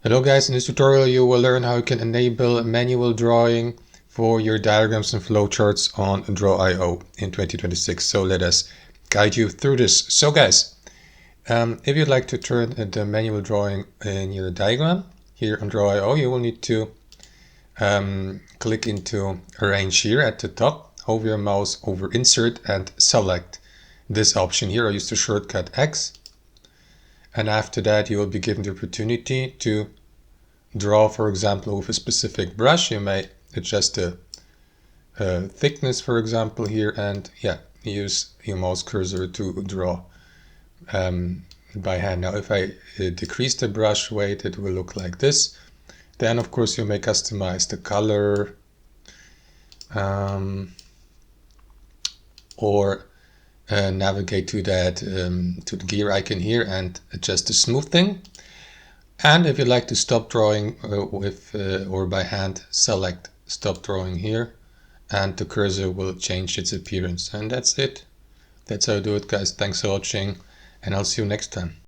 Hello guys, in this tutorial you will learn how you can enable manual drawing for your diagrams and flowcharts on Draw.io in 2026. So let us guide you through this. So guys, if you'd like to turn the manual drawing in your diagram here on Draw.io, you will need to click into Arrange here at the top, hover your mouse over Insert and select this option here. I use the shortcut X. And after that, you will be given the opportunity to draw, for example, with a specific brush. You may adjust the thickness, for example, here, and use your mouse cursor to draw by hand. Now, if I decrease the brush weight, it will look like this. Then, of course, you may customize the color or navigate to that to the gear icon here and adjust the smoothing. And if you'd like to stop drawing with or by hand, select stop drawing here and the cursor will change its appearance. And that's it. That's how I do it, guys. Thanks for watching and I'll see you next time.